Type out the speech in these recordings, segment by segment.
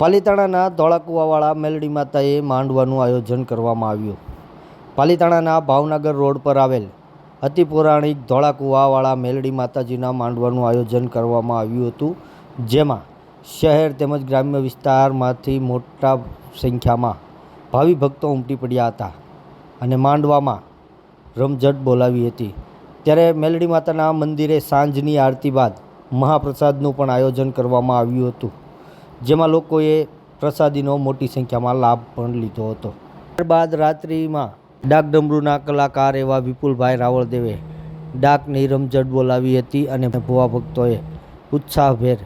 પાલીતાણાના ધોળાકુવાવાળા મેલડી માતાએ માંડવાનું આયોજન કરવામાં આવ્યું। પાલીતાણાના ભાવનગર રોડ પર આવેલ અતિ પૌરાણિક ધોળાકુવાવાળા મેલડી માતાજીના માંડવાનું આયોજન કરવામાં આવ્યું હતું, જેમાં શહેર તેમજ ગ્રામ્ય વિસ્તારમાંથી મોટા સંખ્યામાં ભાવિ ભક્તો ઉમટી પડ્યા હતા અને માંડવામાં રમઝટ બોલાવી હતી। ત્યારે મેલડી માતાના મંદિરે સાંજની આરતી બાદ મહાપ્રસાદનું પણ આયોજન કરવામાં આવ્યું હતું, જેમાં લોકોએ પ્રસાદીનો મોટી સંખ્યામાં લાભ પણ લીધો હતો। ત્યારબાદ રાત્રિમાં ડાક ડમરૂના કલાકાર એવા વિપુલભાઈ રાવળદેવે ડાકની રમઝટ બોલાવી હતી અને ભુવા ભક્તોએ ઉત્સાહભેર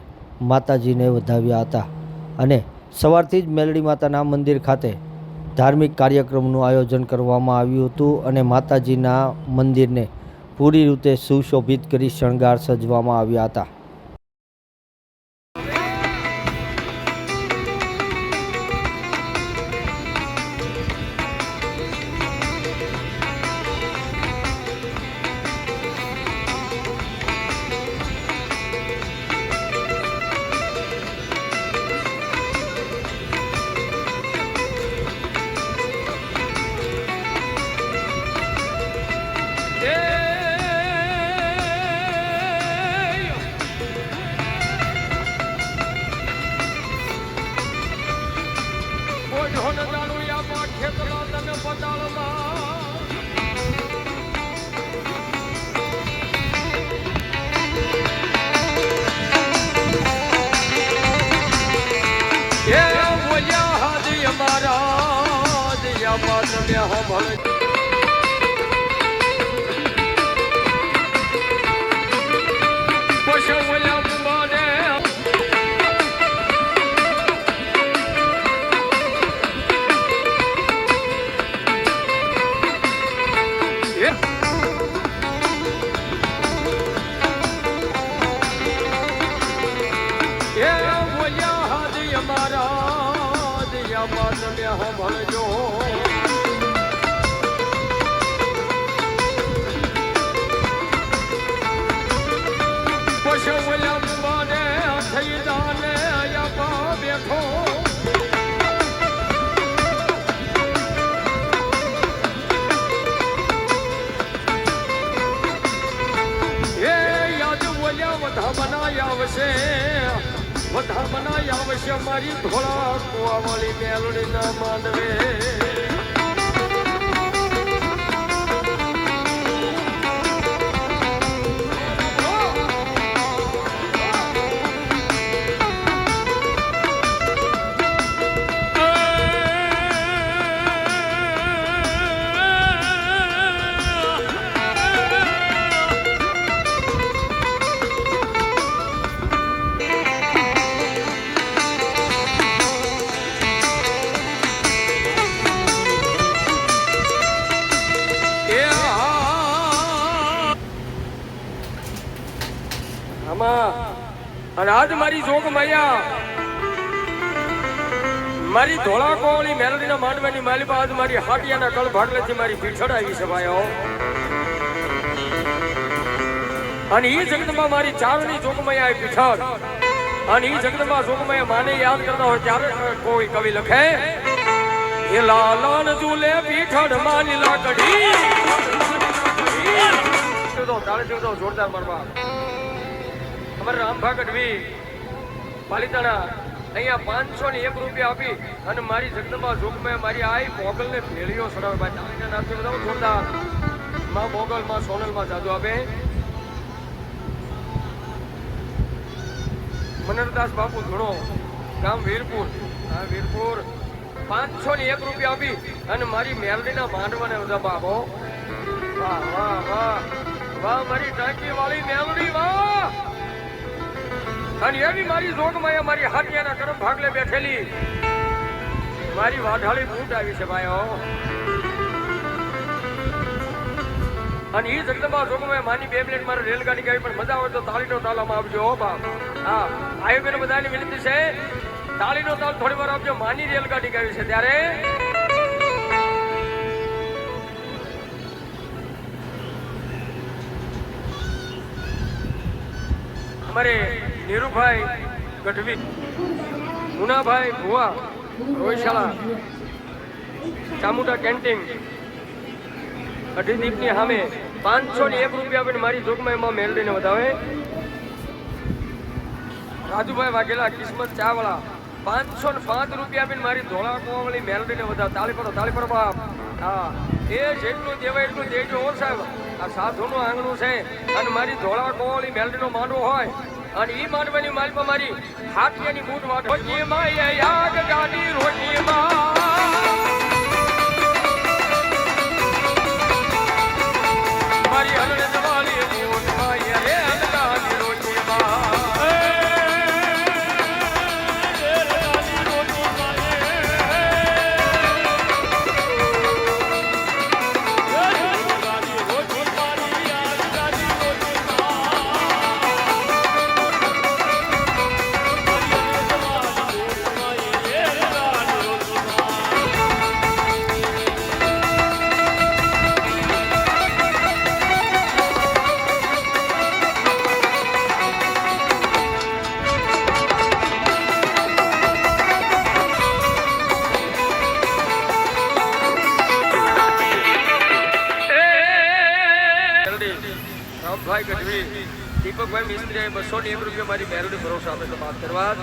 માતાજીને વધાવ્યા હતા અને સવારથી જ મેલડી માતાના મંદિર ખાતે ધાર્મિક કાર્યક્રમનું આયોજન કરવામાં આવ્યું હતું અને માતાજીના મંદિરને પૂરી રીતે સુશોભિત કરી શણગાર સજવામાં આવ્યા હતા। બધા બનાય આવશે મારી ધોળા કુવાવાળી મેલડીના માંડવે। અને આજ મારી જોગ મૈયા મારી ધોળા કોળી મેલડીના માંડવાની માલિકા આજ મારી હાટિયાના કળ ભાગલેથી મારી પીછળ આવી છે ભાઈઓ। અને એ જગતમાં મારી ચારણી જોગમૈયા પીછળ અને એ જગતમાં જોગમૈયા માને યાદ કરતા હોય ત્યારે કોઈ કવિ લખે એ લાલન ઝૂલે પીછળ માની લાકડી જોરદાર મારવા રામભા ગઢવી પાલીતાણા અહીંયા 501 રૂપિયા આપી અને મારી જગદંબા જોગમાં મારી આઈ મોગલ ને ભેળીઓ સડાવે ભાઈ તાળીના નામથી બધા જોરદાર માં મોગલ માં સોનલ માં જાદુ આપે। મનરદાસ બાપુ ધૂણો ગામ વીરપુર વીરપુર 501 રૂપિયા આપી અને મારી મેલડીના માંડવાને બધા બાપો વાહ વાહ વાહ વાહ મારી ટાંકી વાળી મેલડી વાહ। અને એવી મારી જોગમાં મારી હાટિયાના કરમ ભાગલે બેઠેલી મારી વાઢાળી બૂટ આવી છે ભાઈઓ। અને એ જગદંબા જોગમાં માની 2 મિનિટ મારે રેલગાડી ગાવી પણ મજા આવે તો તાળીનો તાલ આમાં આપજો બાપ। હા આયો બેન બધાની વિનંતી છે તાળીનો તાલ થોડી વાર આપજો, માની રેલગાડી ગાવી છે ત્યારે અમારે નીરુભાઈ ગઢવી મુનાભાઈ ભુવા રોયશાળા ચામુંડા કેન્ટીન અઢીદીપની સામે 501 રૂપિયા આપીને મારી જોગમાં મેલડીને વધાવે. રાજુભાઈ વાઘેલા કિસ્મત ચાવાળા 505 રૂપિયા આપીને મારી ધોળા કુવાવાળી મેલડીને વધાવે. તાળી પર બાપ. હા, એ જેટલું દેવાય એટલું દેજો હો સાહેબ. આ સાધુનું આંગણું છે અને મારી ધોળા કુવાવાળી મેલડીનો માંડવો હોય અને ઈ માંડવાની માલમાં મારી હાથિયાની બૂટ વાટે રોજીમાં યાદ ગાડી રોજીમાં મારી હલને દવાલી બૂટમાં રે ગાડી રોજીમાં ભાઈ ગઢવી દીપકભાઈ મિસ્ત્રીએ 201 રૂપિયા મારી મેલડી ભરોસા આપે તો વાત કરવા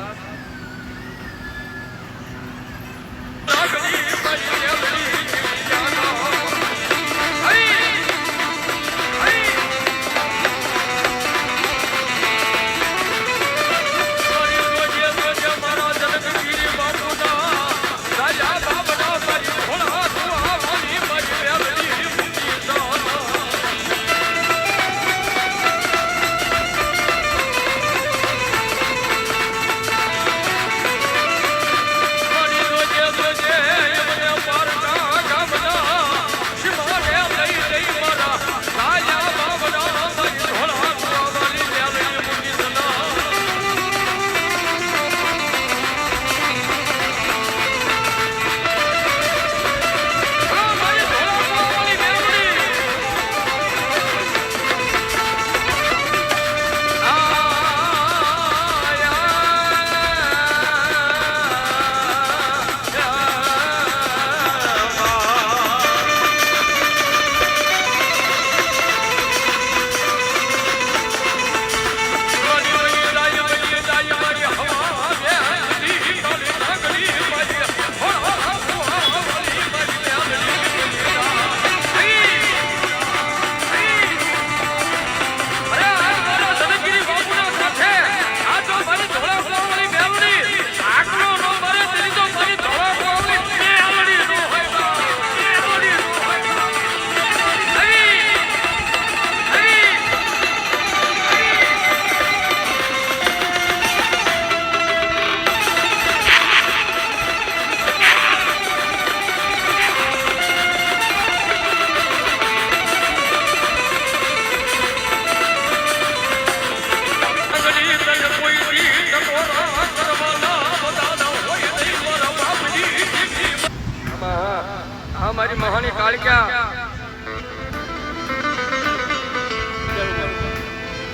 મારી મહાની કાળક્યા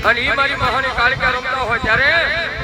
અને ઈ મારી મહાની કાળક્યા રમતા હોય ત્યારે